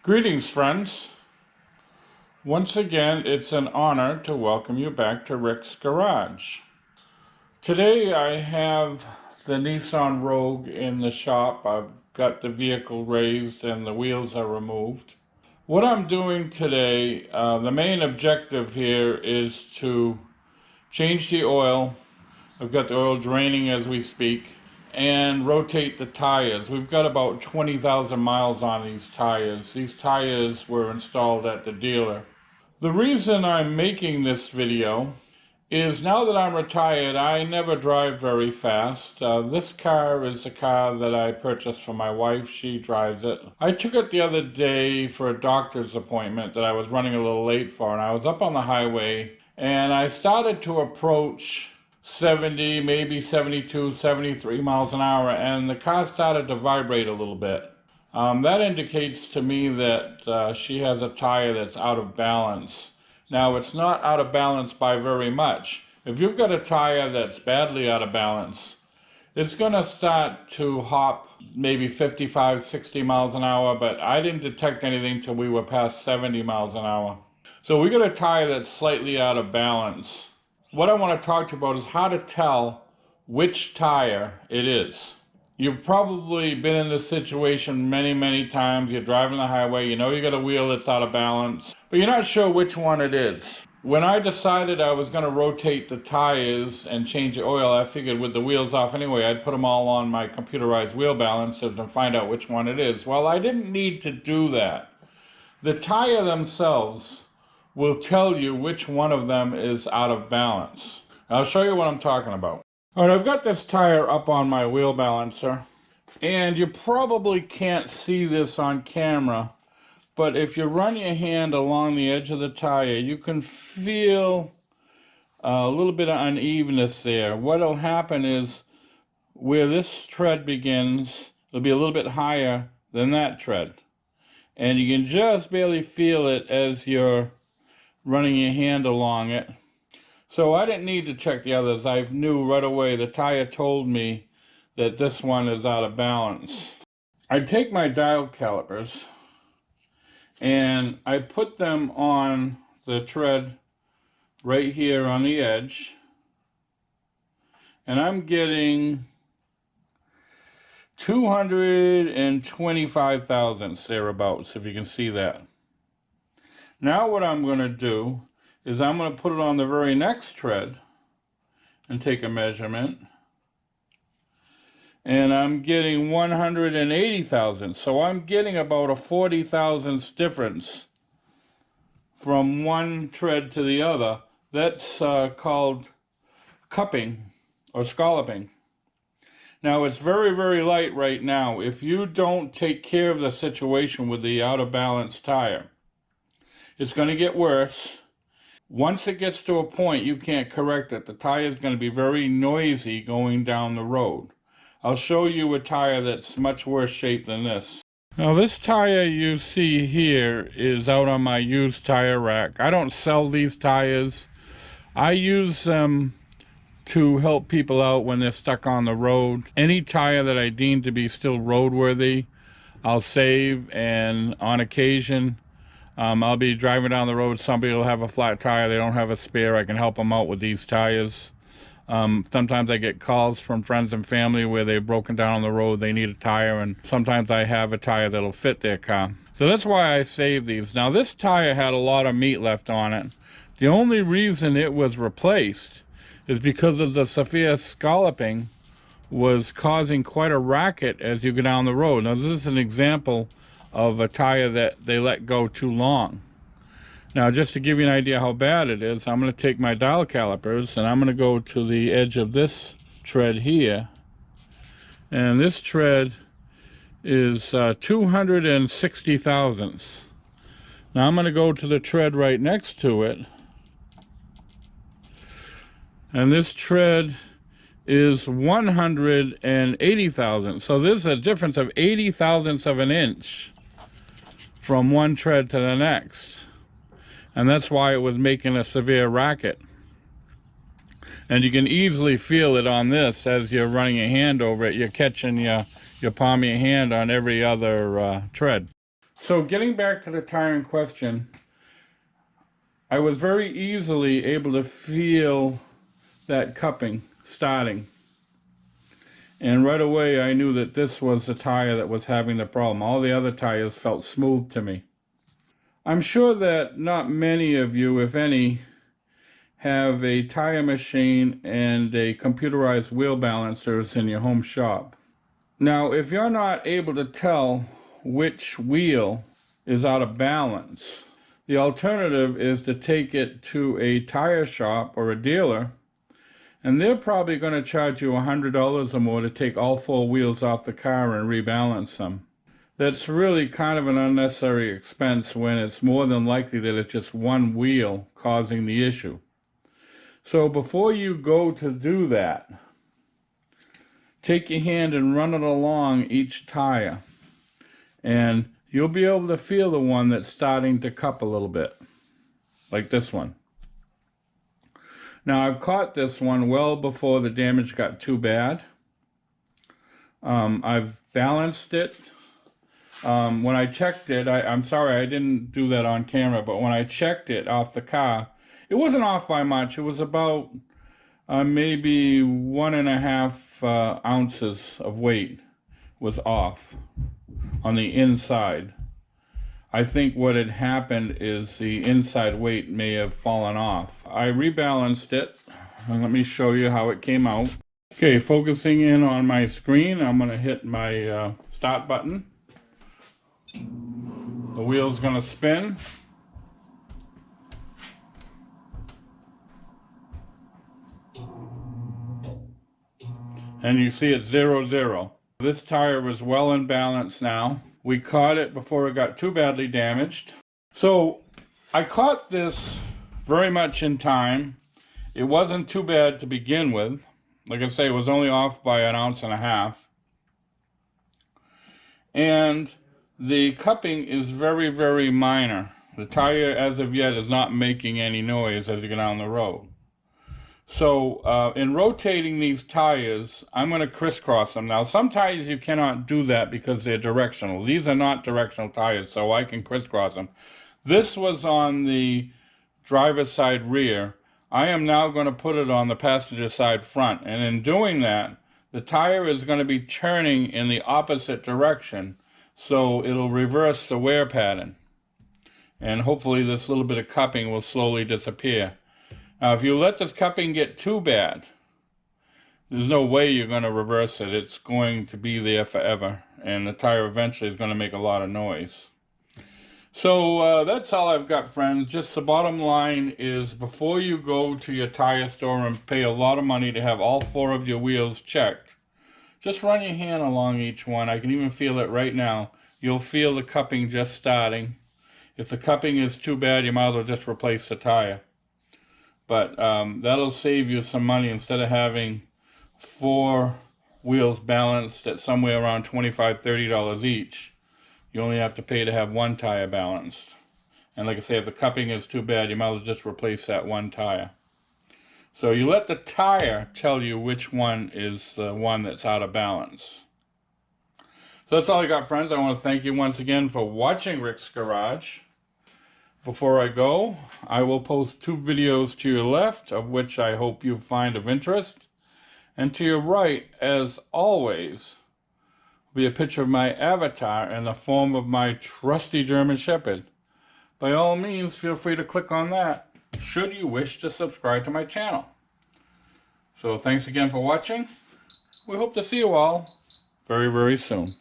Greetings, friends. Once again, it's an honor to welcome you back to Rick's Garage. Today I have the Nissan Rogue in the shop. I've got the vehicle raised and the wheels are removed. What I'm doing today, the main objective here is to change the oil. I've got the oil draining as we speak, and rotate the tires. We've got about 20,000 miles on these tires. These tires were installed at the dealer. The reason I'm making this video is now that I'm retired, I never drive very fast. This car is a car that I purchased for my wife. She drives it. I took it the other day for a doctor's appointment that I was running a little late for, and I was up on the highway and I started to approach 70, maybe 72, 73 miles an hour, and the car started to vibrate a little bit. That indicates to me that she has a tire that's out of balance. Now, it's not out of balance by very much. If you've got a tire that's badly out of balance, it's going to start to hop maybe 55, 60 miles an hour, but I didn't detect anything till we were past 70 miles an hour. So we got a tire that's slightly out of balance. What I want to talk to you about is how to tell which tire it is. You've probably been in this situation many, many times. You're driving the highway, you know you got a wheel that's out of balance, but you're not sure which one it is. When I decided I was going to rotate the tires and change the oil, I figured with the wheels off anyway, I'd put them all on my computerized wheel balancer to find out which one it is. Well, I didn't need to do that. The tire themselves will tell you which one of them is out of balance. I'll show you what I'm talking about. All right, I've got this tire up on my wheel balancer, and you probably can't see this on camera, but if you run your hand along the edge of the tire, you can feel a little bit of unevenness there. What'll happen is where this tread begins, it'll be a little bit higher than that tread, and you can just barely feel it as you're running your hand along it. So I didn't need to check the others. I knew right away. The tire told me that this one is out of balance. I take my dial calipers and I put them on the tread right here on the edge, and I'm getting 225 thousandths thereabouts, if you can see that. Now what I'm going to do is I'm going to put it on the very next tread and take a measurement, and I'm getting 180 thousandths. So I'm getting about a 40 thousandths difference from one tread to the other. That's called cupping or scalloping. Now it's very, very light right now. If you don't take care of the situation with the out of balance tire, it's going to get worse. Once it gets to a point you can't correct it, the tire is going to be very noisy going down the road. I'll show you a tire that's much worse shape than this. Now this tire you see here is out on my used tire rack. I don't sell these tires. I use them to help people out when they're stuck on the road. Any tire that I deem to be still roadworthy, I'll save, and on occasion, I'll be driving down the road, somebody will have a flat tire, they don't have a spare, I can help them out with these tires. Sometimes I get calls from friends and family where they've broken down on the road, they need a tire, and sometimes I have a tire that'll fit their car. So that's why I save these. Now this tire had a lot of meat left on it. The only reason it was replaced is because of the severe scalloping was causing quite a racket as you go down the road. Now this is an example of a tire that they let go too long. Now just to give you an idea how bad it is, I'm going to take my dial calipers and I'm going to go to the edge of this tread here, and this tread is 260 thousandths. Now I'm going to go to the tread right next to it, and this tread is 180 thousandths. So there's a difference of 80 thousandths of an inch from one tread to the next, and that's why it was making a severe racket. And you can easily feel it on this as you're running your hand over it. You're catching your palm of your hand on every other tread. So getting back to the tire in question, I was very easily able to feel that cupping starting. And right away I knew that this was the tire that was having the problem. All the other tires felt smooth to me. I'm sure that not many of you, if any, have a tire machine and a computerized wheel balancers in your home shop. Now, if you're not able to tell which wheel is out of balance, the alternative is to take it to a tire shop or a dealer, and they're probably going to charge you $100 or more to take all four wheels off the car and rebalance them. That's really kind of an unnecessary expense when it's more than likely that it's just one wheel causing the issue. So before you go to do that, take your hand and run it along each tire, and you'll be able to feel the one that's starting to cup a little bit, like this one. Now, I've caught this one well before the damage got too bad. I've balanced it. When I checked it, I'm sorry I didn't do that on camera, but when I checked it off the car, it wasn't off by much. It was about maybe 1.5 ounces of weight was off on the inside. I think what had happened is the inside weight may have fallen off. I rebalanced it, and let me show you how it came out. Okay, focusing in on my screen, I'm going to hit my start button. The wheel's going to spin. And you see it's 0, 0. This tire is well in balance now. We caught it before it got too badly damaged. So I caught this very much in time. It wasn't too bad to begin with. Like I say, it was only off by 1.5 ounces. And the cupping is very, very minor. The tire, as of yet, is not making any noise as you go down the road. So in rotating these tires, I'm going to crisscross them. Now, some tires you cannot do that because they're directional. These are not directional tires, so I can crisscross them. This was on the driver's side rear. I am now going to put it on the passenger side front. And in doing that, the tire is going to be turning in the opposite direction, so it'll reverse the wear pattern. And hopefully this little bit of cupping will slowly disappear. Now, if you let this cupping get too bad, there's no way you're going to reverse it. It's going to be there forever, and the tire eventually is going to make a lot of noise. So that's all I've got, friends. Just the bottom line is, before you go to your tire store and pay a lot of money to have all four of your wheels checked, just run your hand along each one. I can even feel it right now. You'll feel the cupping just starting. If the cupping is too bad, you might as well just replace the tire. But that'll save you some money. Instead of having four wheels balanced at somewhere around $25, $30 each, you only have to pay to have one tire balanced. And like I say, if the cupping is too bad, you might as well just replace that one tire. So you let the tire tell you which one is the one that's out of balance. So that's all I got, friends. I want to thank you once again for watching Rick's Garage. Before I go, I will post 2 videos to your left, of which I hope you find of interest. And to your right, as always, will be a picture of my avatar in the form of my trusty German Shepherd. By all means, feel free to click on that, should you wish to subscribe to my channel. So thanks again for watching. We hope to see you all very, very soon.